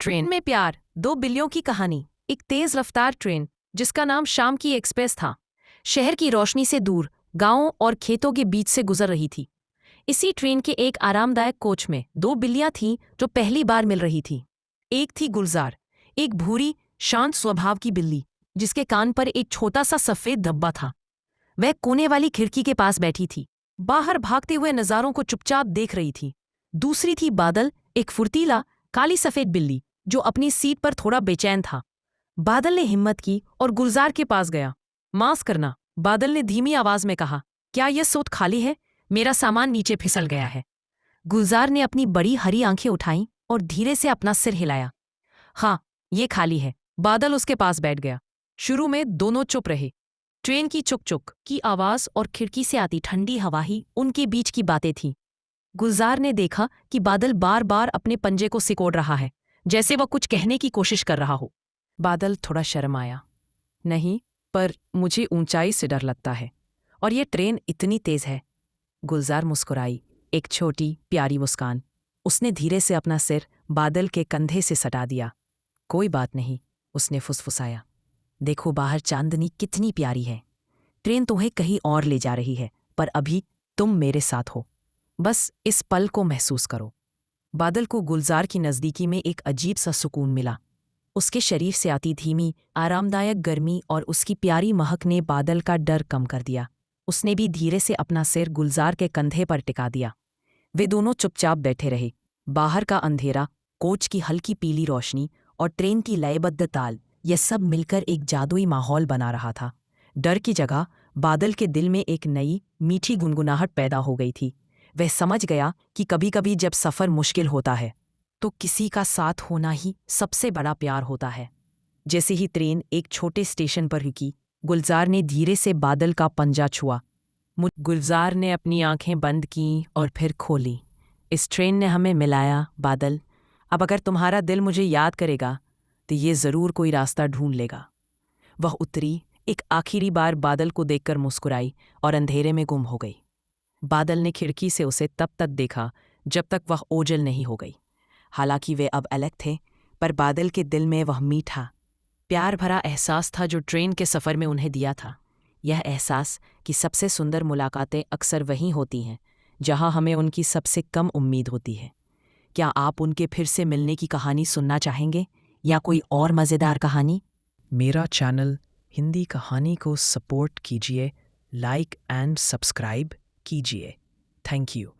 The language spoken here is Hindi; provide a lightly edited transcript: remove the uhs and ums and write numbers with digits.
ट्रेन में प्यार, दो बिल्लियों की कहानी। एक तेज रफ्तार ट्रेन जिसका नाम शाम की एक्सप्रेस था, शहर की रोशनी से दूर गांवों और खेतों के बीच से गुजर रही थी। इसी ट्रेन के एक आरामदायक कोच में दो बिल्लियां थीं जो पहली बार मिल रही थी। एक थी गुलजार, एक भूरी शांत स्वभाव की बिल्ली जिसके कान पर एक छोटा सा सफेद धब्बा था। वह कोने वाली खिड़की के पास बैठी थी, बाहर भागते हुए नजारों को चुपचाप देख रही थी। दूसरी थी बादल, एक फुर्तीला काली सफेद बिल्ली जो अपनी सीट पर थोड़ा बेचैन था। बादल ने हिम्मत की और गुलजार के पास गया। माफ करना, बादल ने धीमी आवाज में कहा, क्या यह सोत खाली है? मेरा सामान नीचे फिसल गया है। गुलजार ने अपनी बड़ी हरी आंखें उठाईं और धीरे से अपना सिर हिलाया। हाँ, ये खाली है। बादल उसके पास बैठ गया। शुरू में दोनों चुप रहे। ट्रेन की चुक चुक की आवाज और खिड़की से आती ठंडी हवा ही उनके बीच की बातें थीं। गुलजार ने देखा कि बादल बार बार अपने पंजे को सिकोड़ रहा है, जैसे वह कुछ कहने की कोशिश कर रहा हो। बादल थोड़ा शर्माया। नहीं, पर मुझे ऊंचाई से डर लगता है, और ये ट्रेन इतनी तेज है। गुलजार मुस्कुराई, एक छोटी प्यारी मुस्कान। उसने धीरे से अपना सिर बादल के कंधे से सटा दिया। कोई बात नहीं, उसने फुसफुसाया। देखो बाहर चांदनी कितनी प्यारी है। ट्रेन तुम्हें कहीं और ले जा रही है, पर अभी तुम मेरे साथ हो। बस इस पल को महसूस करो। बादल को गुलजार की नज़दीकी में एक अजीब सा सुकून मिला। उसके शरीर से आती धीमी आरामदायक गर्मी और उसकी प्यारी महक ने बादल का डर कम कर दिया। उसने भी धीरे से अपना सिर गुलजार के कंधे पर टिका दिया। वे दोनों चुपचाप बैठे रहे। बाहर का अंधेरा, कोच की हल्की पीली रोशनी और ट्रेन की लयबद्ध ताल, यह सब मिलकर एक जादुई माहौल बना रहा था। डर की जगह बादल के दिल में एक नई मीठी गुनगुनाहट पैदा हो गई थी। वह समझ गया कि कभी कभी जब सफ़र मुश्किल होता है तो किसी का साथ होना ही सबसे बड़ा प्यार होता है। जैसे ही ट्रेन एक छोटे स्टेशन पर रुकी, गुलजार ने धीरे से बादल का पंजा छुआ। गुलजार ने अपनी आंखें बंद की और फिर खोली। इस ट्रेन ने हमें मिलाया बादल। अब अगर तुम्हारा दिल मुझे याद करेगा तो ये ज़रूर कोई रास्ता ढूंढ लेगा। वह उतरी, एक आखिरी बार बादल को देखकर मुस्कुराई और अंधेरे में गुम हो गई। बादल ने खिड़की से उसे तब तक देखा जब तक वह ओझल नहीं हो गई। हालांकि वे अब अलग थे, पर बादल के दिल में वह मीठा प्यार भरा एहसास था जो ट्रेन के सफ़र में उन्हें दिया था। यह एहसास कि सबसे सुंदर मुलाकातें अक्सर वहीं होती हैं जहां हमें उनकी सबसे कम उम्मीद होती है। क्या आप उनके फिर से मिलने की कहानी सुनना चाहेंगे या कोई और मज़ेदार कहानी? मेरा चैनल हिंदी कहानी को सपोर्ट कीजिए, लाइक एंड सब्सक्राइब कीजिए। Thank you.